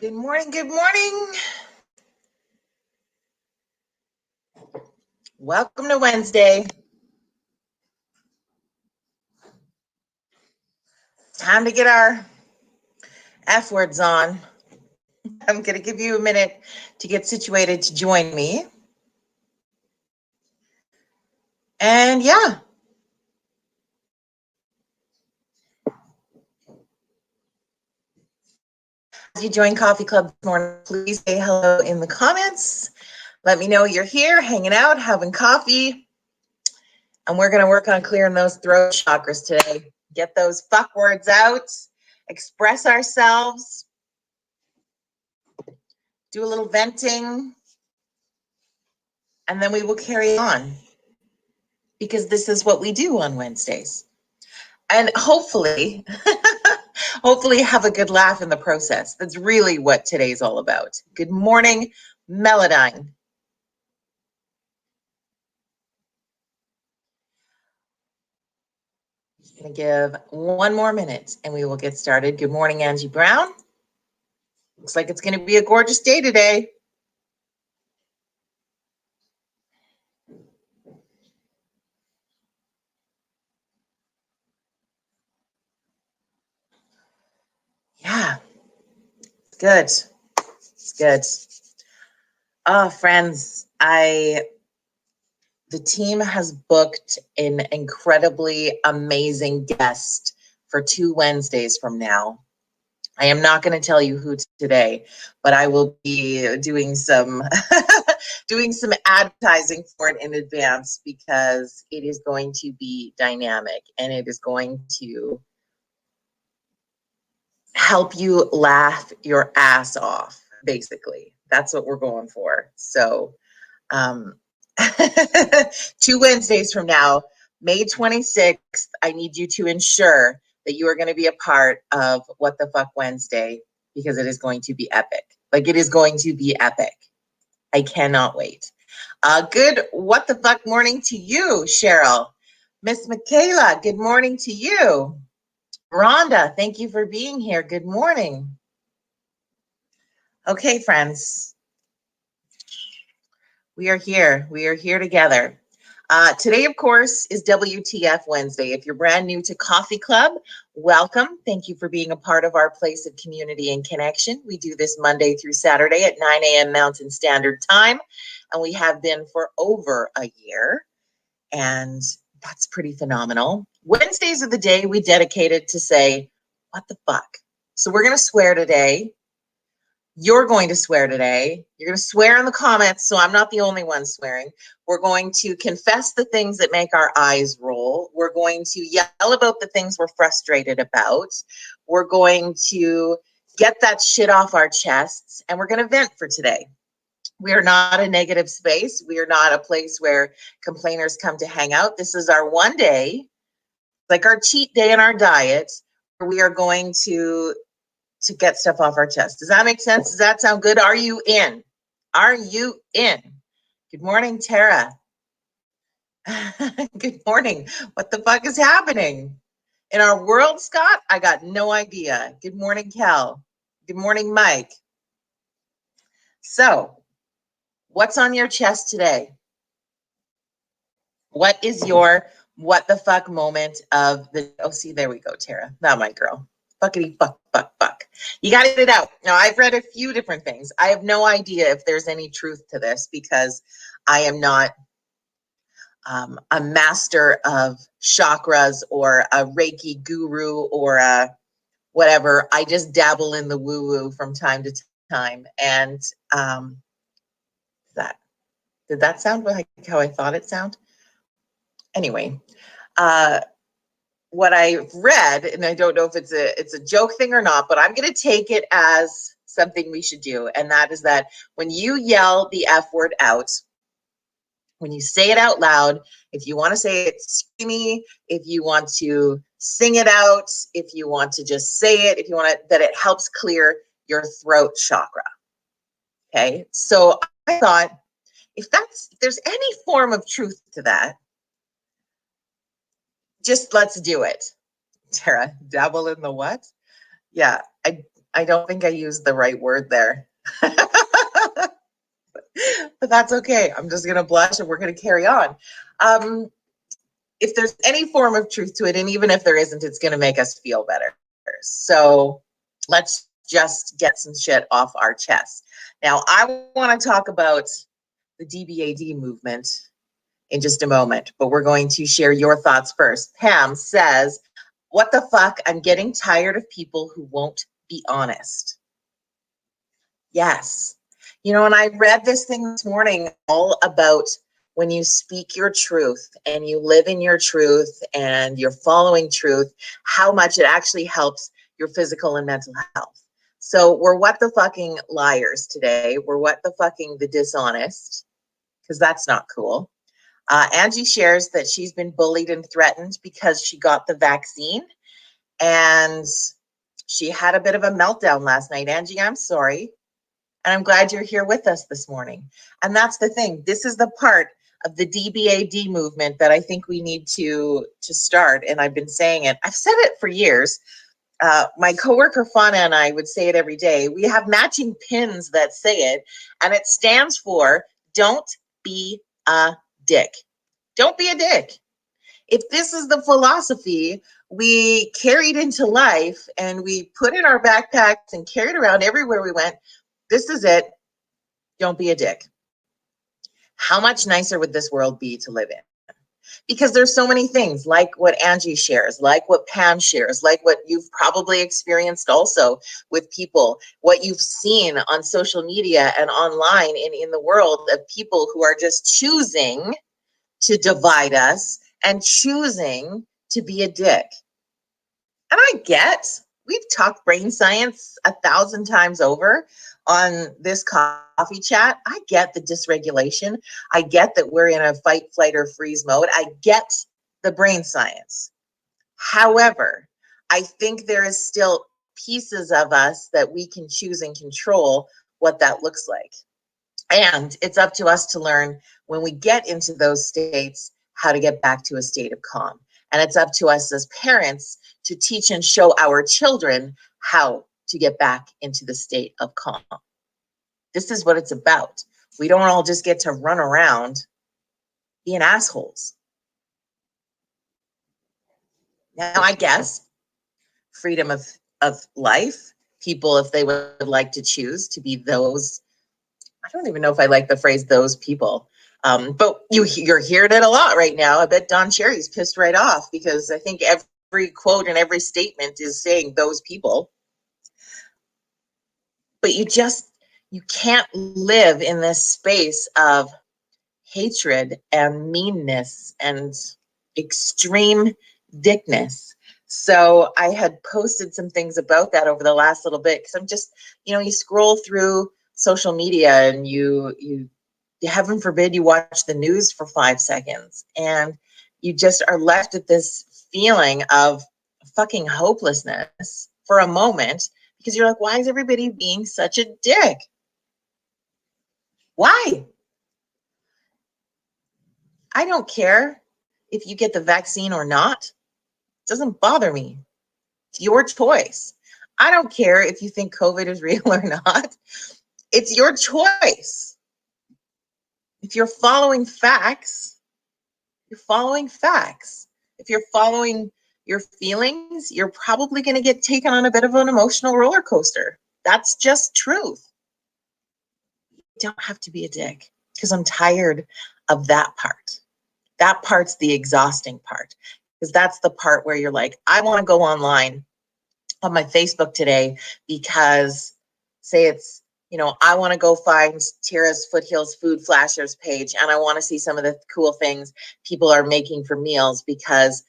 Good morning. Good morning. Welcome to Wednesday. Time to get our F words on. I'm going to give you a minute to get situated to join me. And yeah. As you join Coffee Club this morning, please say hello in the comments. Let me know you're here, hanging out, having coffee. And we're going to work on clearing those throat chakras today. Get those fuck words out, express ourselves, do a little venting, and then we will carry on. Because this is what we do on Wednesdays. And hopefully, hopefully have a good laugh in the process. That's really what today's all about. Good morning, Melodyne. I'm going to give one more minute and we will get started. Good morning, Angie Brown. Looks like it's going to be a gorgeous day today. Yeah, it's good. It's good. Oh, friends, the team has booked an incredibly amazing guest for 2 Wednesdays from now. I am not going to tell you who today, but I will be doing some doing some advertising for it in advance because it is going to be dynamic and it is going to help you laugh your ass off, basically. That's what we're going for. So 2 Wednesdays from now, May 26th, I need you to ensure that you are going to be a part of What the Fuck Wednesday because it is going to be epic. Like, it is going to be epic. I cannot wait. Good What the Fuck morning to you, Cheryl. Miss Michaela, good morning to you. Rhonda, thank you for being here. Good morning. Okay, friends. We are here. We are here together. Today, of course, is WTF Wednesday. If you're brand new to Coffee Club, welcome. Thank you for being a part of our place of community and connection. We do this Monday through Saturday at 9 a.m. Mountain Standard Time, and we have been for over a year, and that's pretty phenomenal. Wednesdays are the day we dedicated to say, what the fuck? So we're going to swear today. You're going to swear today. You're going to swear in the comments, so I'm not the only one swearing. We're going to confess the things that make our eyes roll. We're going to yell about the things we're frustrated about. We're going to get that shit off our chests, and we're going to vent for today. We are not a negative space. We are not a place where complainers come to hang out. This is our one day, like our cheat day in our diet, where we are going to get stuff off our chest. Does that make sense? Does that sound good? Are you in? Are you in? Good morning, Tara. Good morning. What the fuck is happening? In our world, Scott? I got no idea. Good morning, Kel. Good morning, Mike. So, what's on your chest today? What is your what the fuck moment of the, oh, see, there we go, Tara. Not my girl. Fuckity fuck, fuck, fuck. You got to get it out. Now, I've read a few different things. I have no idea if there's any truth to this because I am not a master of chakras or a Reiki guru or a whatever. I just dabble in the woo-woo from time to time. And did that sound like how I thought it sounded? Anyway, what I've read, and I don't know if it's a joke thing or not, but I'm going to take it as something we should do. And that is that when you yell the F word out, when you say it out loud, if you want to say it screamy, if you want to sing it out, if you want to just say it, if you want to, that it helps clear your throat chakra. Okay. So I thought if there's any form of truth to that, just let's do it. Tara, dabble in the what? Yeah, I don't think I used the right word there. But that's okay. I'm just going to blush and we're going to carry on. If there's any form of truth to it, and even if there isn't, it's going to make us feel better. So let's just get some shit off our chest. Now, I want to talk about the DBAD movement in just a moment, but we're going to share your thoughts first. Pam says, what the fuck? I'm getting tired of people who won't be honest. Yes. You know, and I read this thing this morning all about when you speak your truth and you live in your truth and you're following truth, how much it actually helps your physical and mental health. So we're what the fucking liars today. We're what the fucking the dishonest, because that's not cool. Angie shares that she's been bullied and threatened because she got the vaccine. And she had a bit of a meltdown last night. Angie, I'm sorry. And I'm glad you're here with us this morning. And that's the thing. This is the part of the DBAD movement that I think we need to start. And I've been saying it. I've said it for years. My coworker Fauna and I would say it every day. We have matching pins that say it, and it stands for don't be a dick. Don't be a dick. If this is the philosophy we carried into life and we put in our backpacks and carried around everywhere we went, this is it. Don't be a dick. How much nicer would this world be to live in? Because there's so many things like what Angie shares, like what Pam shares, like what you've probably experienced also with people, what you've seen on social media and online in the world of people who are just choosing to divide us and choosing to be a dick. And I get, we've talked brain science 1,000 times over on this coffee chat. I get the dysregulation. I get that we're in a fight, flight, or freeze mode. I get the brain science. However, I think there is still pieces of us that we can choose and control what that looks like. And it's up to us to learn when we get into those states how to get back to a state of calm. And it's up to us as parents to teach and show our children how to get back into the state of calm. This is what it's about. We don't all just get to run around being assholes. Now, I guess freedom of life, people, if they would like to choose to be those, I don't even know if I like the phrase those people. But you're hearing it a lot right now. I bet Don Cherry's pissed right off because I think every quote and every statement is saying those people. But you can't live in this space of hatred and meanness and extreme dickness. So I had posted some things about that over the last little bit because I'm just, you scroll through social media and you heaven forbid you watch the news for 5 seconds and you just are left with this feeling of fucking hopelessness for a moment because you're like, why is everybody being such a dick? Why? I don't care if you get the vaccine or not. It doesn't bother me. It's your choice. I don't care if you think COVID is real or not. It's your choice. If you're following facts, you're following facts. If you're following your feelings, you're probably going to get taken on a bit of an emotional roller coaster. That's just truth. You don't have to be a dick because I'm tired of that part. That part's the exhausting part because that's the part where you're like, I want to go online on my Facebook today because say it's, I want to go find Tara's Foothills Food Flashers page and I want to see some of the cool things people are making for meals because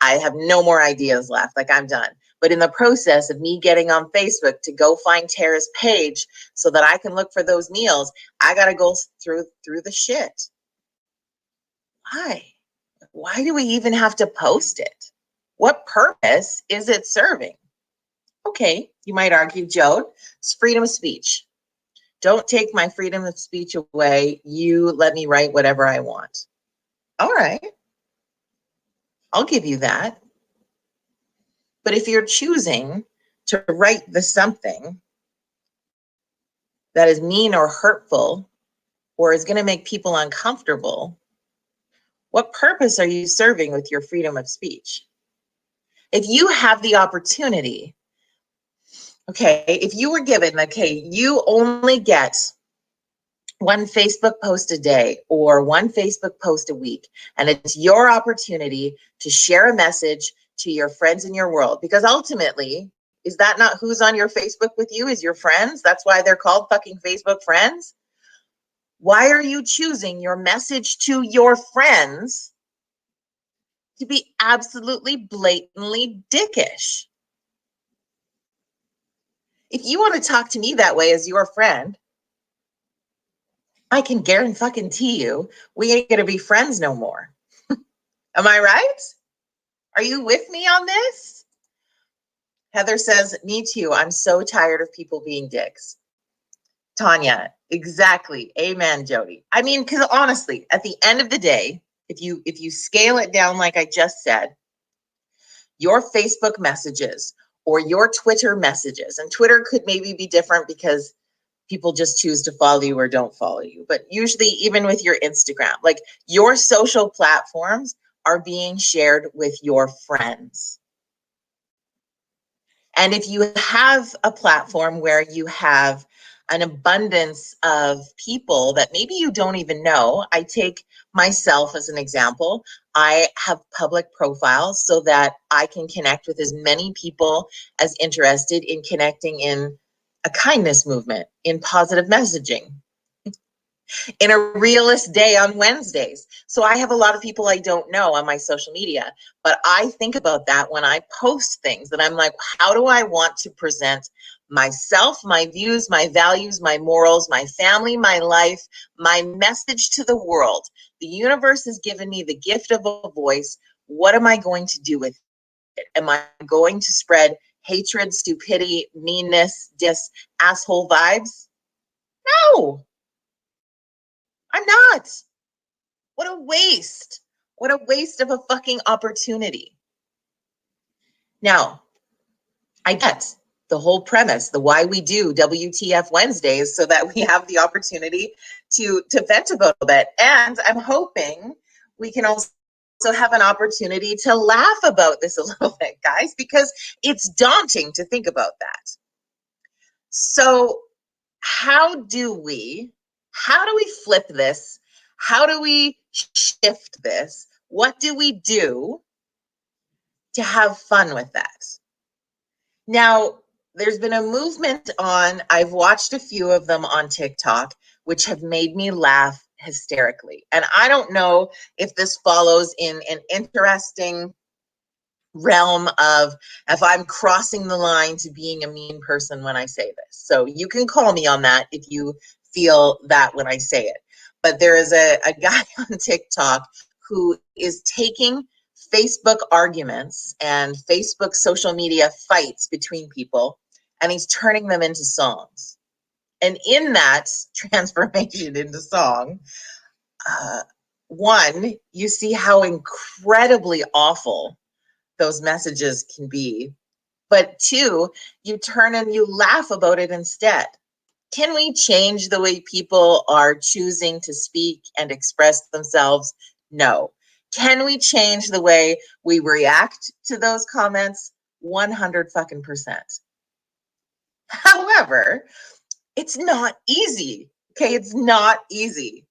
I have no more ideas left. Like I'm done. But in the process of me getting on Facebook to go find Tara's page so that I can look for those meals, I got to go through the shit. Why? Why do we even have to post it? What purpose is it serving? Okay, you might argue, Joe, it's freedom of speech. Don't take my freedom of speech away. You let me write whatever I want. All right, I'll give you that. But if you're choosing to write the something that is mean or hurtful or is going to make people uncomfortable, what purpose are you serving with your freedom of speech? If you have the opportunity, okay, if you were given, okay, you only get one Facebook post a day or one Facebook post a week, and it's your opportunity to share a message to your friends in your world, because ultimately, is that not who's on your Facebook with you? Is your friends? That's why they're called fucking Facebook friends. Why are you choosing your message to your friends to be absolutely blatantly dickish? If you want to talk to me that way as your friend, I can guarantee you we ain't gonna be friends no more. Am I right? Are you with me on this? Heather says, me too. I'm so tired of people being dicks. Tanya, exactly. Amen, Jody. I mean, because honestly, at the end of the day, if you scale it down like I just said, your Facebook messages or your Twitter messages, and Twitter could maybe be different because people just choose to follow you or don't follow you. But usually, even with your Instagram, like your social platforms are being shared with your friends. And if you have a platform where you have an abundance of people that maybe you don't even know, I take myself as an example. I have public profiles so that I can connect with as many people as interested in connecting in a kindness movement, in positive messaging, in a realist day on Wednesdays. So I have a lot of people I don't know on my social media, but I think about that when I post things, that I'm like, how do I want to present myself, my views, my values, my morals, my family, my life, my message to the world? The universe has given me the gift of a voice. What am I going to do with it? Am I going to spread hatred, stupidity, meanness, asshole vibes? No, I'm not. What a waste. What a waste of a fucking opportunity. Now, I get the whole premise, the why we do WTF Wednesdays, so that we have the opportunity to vent about it. And I'm hoping we can also have an opportunity to laugh about this a little bit, guys, because it's daunting to think about that. So how do we flip this? How do we shift this? What do we do to have fun with that? Now, there's been a movement I've watched a few of them on TikTok, which have made me laugh hysterically. And I don't know if this follows in an interesting realm of if I'm crossing the line to being a mean person when I say this. So you can call me on that if you feel that when I say it. But there is a guy on TikTok who is taking Facebook arguments and Facebook social media fights between people, and he's turning them into songs. And in that transformation into song, one, you see how incredibly awful those messages can be. But two, you turn and you laugh about it instead. Can we change the way people are choosing to speak and express themselves? No. Can we change the way we react to those comments? 100 fucking percent. However, it's not easy. Okay, it's not easy.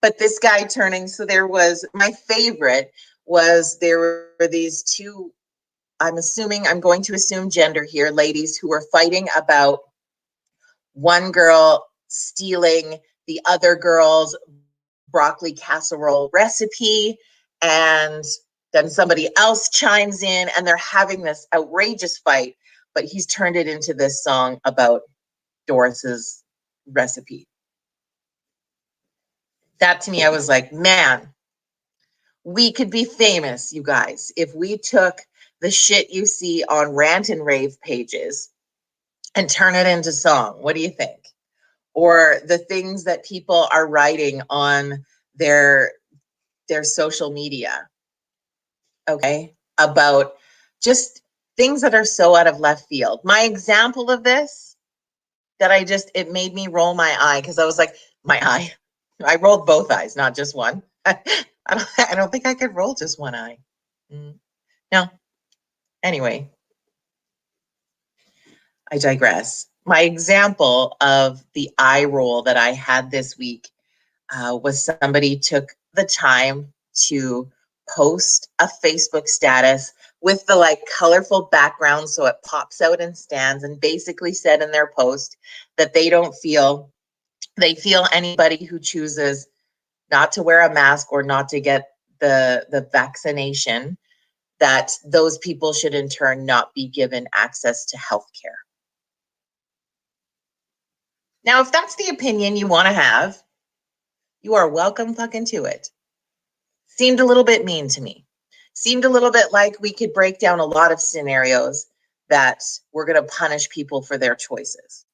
But this guy turning, so there was, my favorite was, there were these two, I'm going to assume gender here, ladies who were fighting about one girl stealing the other girl's broccoli casserole recipe, and then somebody else chimes in and they're having this outrageous fight, but he's turned it into this song about Doris's recipe. That to me, I was like, man, we could be famous, you guys, if we took the shit you see on rant and rave pages and turn it into song. What do you think? Or the things that people are writing on their social media, okay, about just things that are so out of left field. My example of this that it made me roll my eye because I was like, my eye. I rolled both eyes, not just one. I don't think I could roll just one eye. No. Anyway, I digress. My example of the eye roll that I had this week was somebody took the time to post a Facebook status with the like colorful background so it pops out and stands, and basically said in their post that they feel anybody who chooses not to wear a mask or not to get the vaccination, that those people should in turn not be given access to health care. Now, if that's the opinion you want to have, you are welcome fucking to it. Seemed a little bit mean to me. Seemed a little bit like we could break down a lot of scenarios that we're going to punish people for their choices.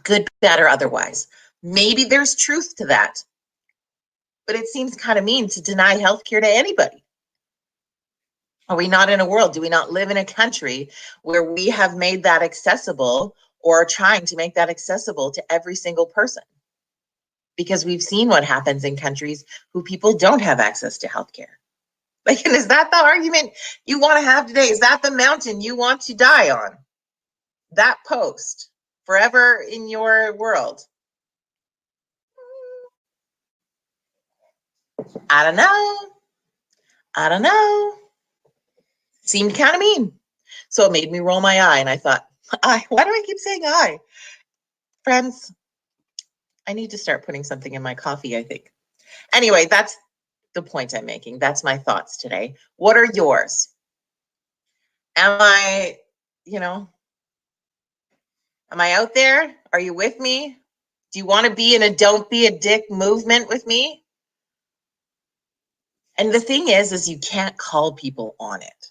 Good, bad, or otherwise. Maybe there's truth to that. But it seems kind of mean to deny healthcare to anybody. Are we not in a world? Do we not live in a country where we have made that accessible or are trying to make that accessible to every single person? Because we've seen what happens in countries who people don't have access to healthcare. Like, and is that the argument you want to have today? Is that the mountain you want to die on? That post forever in your world? I don't know. Seemed kind of mean. So it made me roll my eye, and I thought, why do I keep saying I? Friends, I need to start putting something in my coffee, I think. Anyway, that's the point I'm making. That's my thoughts today. What are yours? Am I out there? Are you with me? Do you want to be in a don't be a dick movement with me? And the thing is you can't call people on it.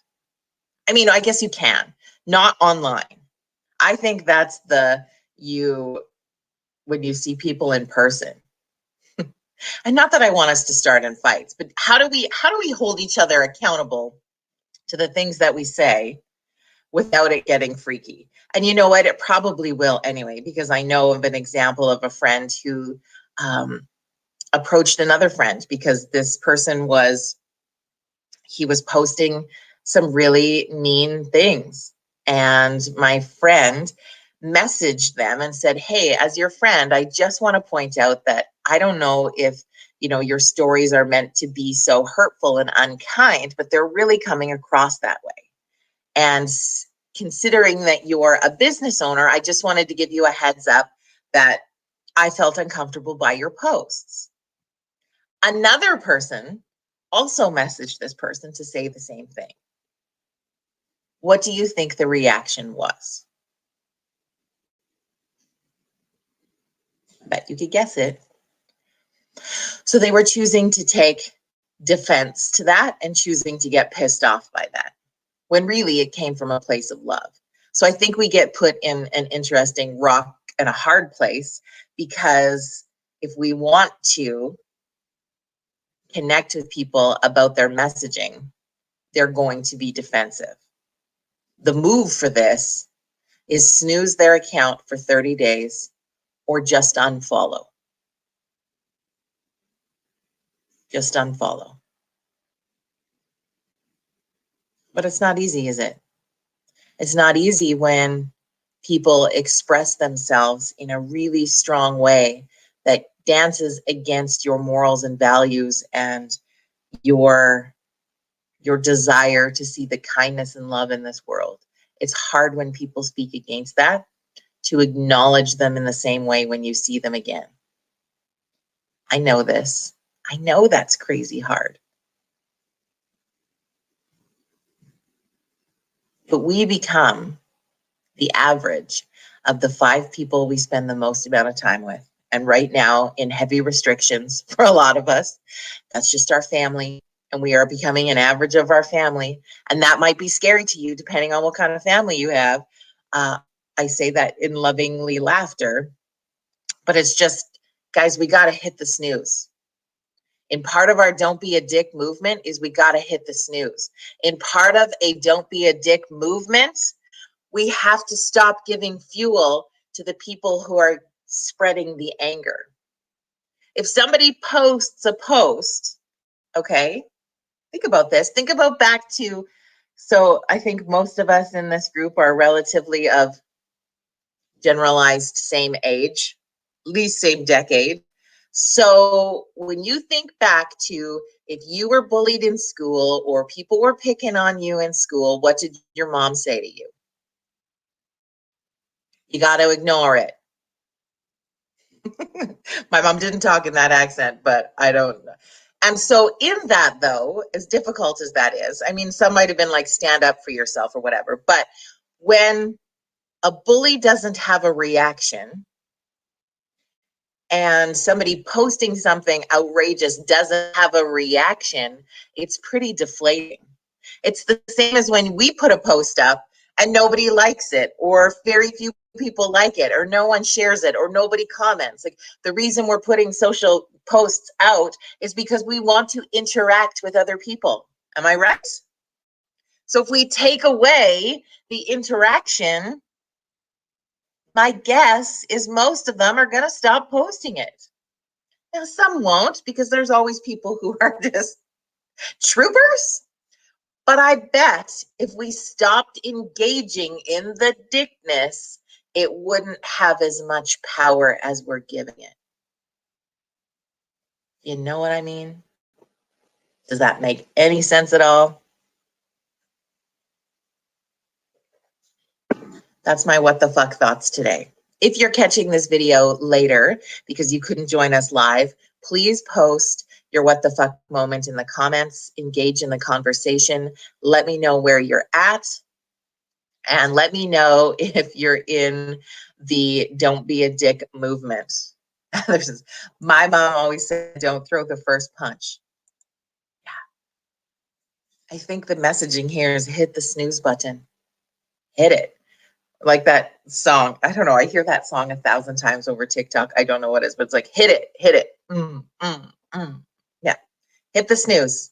I mean, I guess you can, not online. I think that's when you see people in person. And not that I want us to start in fights, but how do we hold each other accountable to the things that we say without it getting freaky? And you know what? It probably will anyway, because I know of an example of a friend who approached another friend because this person was posting some really mean things. And my friend messaged them and said, hey, as your friend, I just want to point out that I don't know if your stories are meant to be so hurtful and unkind, but they're really coming across that way. And considering that you're a business owner, I just wanted to give you a heads up that I felt uncomfortable by your posts. Another person also messaged this person to say the same thing. What do you think the reaction was? I bet you could guess it. So they were choosing to take defense to that and choosing to get pissed off by that, when really it came from a place of love. So I think we get put in an interesting rock and a hard place, because if we want to connect with people about their messaging, they're going to be defensive. The move for this is snooze their account for 30 days or just unfollow. Just unfollow. But it's not easy, is it? It's not easy when people express themselves in a really strong way that dances against your morals and values and your desire to see the kindness and love in this world. It's hard when people speak against that to acknowledge them in the same way when you see them again. I know this. I know that's crazy hard. But we become the average of the 5 people we spend the most amount of time with. And right now, in heavy restrictions for a lot of us, that's just our family. And we are becoming an average of our family. And that might be scary to you, depending on what kind of family you have. I say that in lovingly laughter. But it's just, guys, we got to hit the snooze. And part of our Don't Be a Dick movement is we got to hit the snooze. And part of a Don't Be a Dick movement, we have to stop giving fuel to the people who are spreading the anger. If somebody posts a post, okay, think about this. Think about back to, so I think most of us in this group are relatively of generalized same age, at least same decade. So when you think back to if you were bullied in school or people were picking on you in school, what did your mom say to you? You got to ignore it. My mom didn't talk in that accent, but I don't know. And so in that, though, as difficult as that is, I mean, some might have been like, stand up for yourself or whatever. But when a bully doesn't have a reaction and somebody posting something outrageous doesn't have a reaction, it's pretty deflating. It's the same as when we put a post up and nobody likes it, or very few people like it, or no one shares it, or nobody comments. Like, the reason we're putting social posts out is because we want to interact with other people. Am I right? So if we take away the interaction, my guess is most of them are going to stop posting it. Now, some won't, because there's always people who are just troopers. But I bet if we stopped engaging in the dickness, it wouldn't have as much power as we're giving it. You know what I mean? Does that make any sense at all? That's my what the fuck thoughts today. If you're catching this video later because you couldn't join us live, please post your what the fuck moment in the comments, engage in the conversation. Let me know where you're at, and let me know if you're in the Don't Be a Dick movement. My mom always said, don't throw the first punch. Yeah. I think the messaging here is hit the snooze button. Hit it. Like that song. I don't know. I hear that song 1,000 times over TikTok. I don't know what it is, but it's like, hit it, hit it. Yeah. Hit the snooze.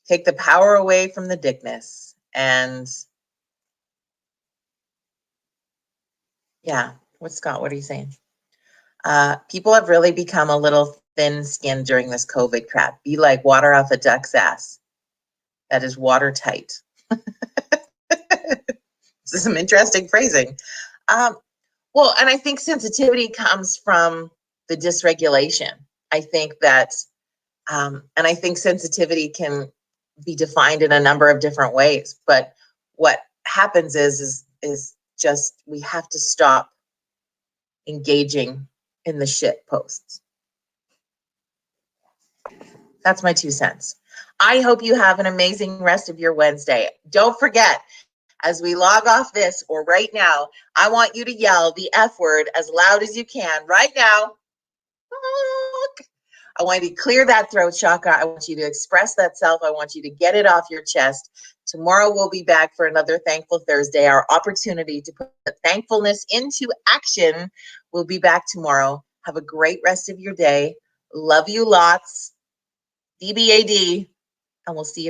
Take the power away from the dickness. And yeah. Scott, what are you saying? People have really become a little thin-skinned during this COVID crap. Be like water off a duck's ass. That is watertight. This is some interesting phrasing. Well, and I think sensitivity comes from the dysregulation. I think that, and I think sensitivity can be defined in a number of different ways. But what happens is just we have to stop engaging in the shit posts. That's my 2 cents. I hope you have an amazing rest of your Wednesday. Don't forget, as we log off this or right now, I want you to yell the F word as loud as you can right now. I want you to clear that throat chakra. I want you to express that self. I want you to get it off your chest. Tomorrow we'll be back for another Thankful Thursday, our opportunity to put thankfulness into action. We'll be back tomorrow. Have a great rest of your day. Love you lots. DBAD, and we'll see you tomorrow.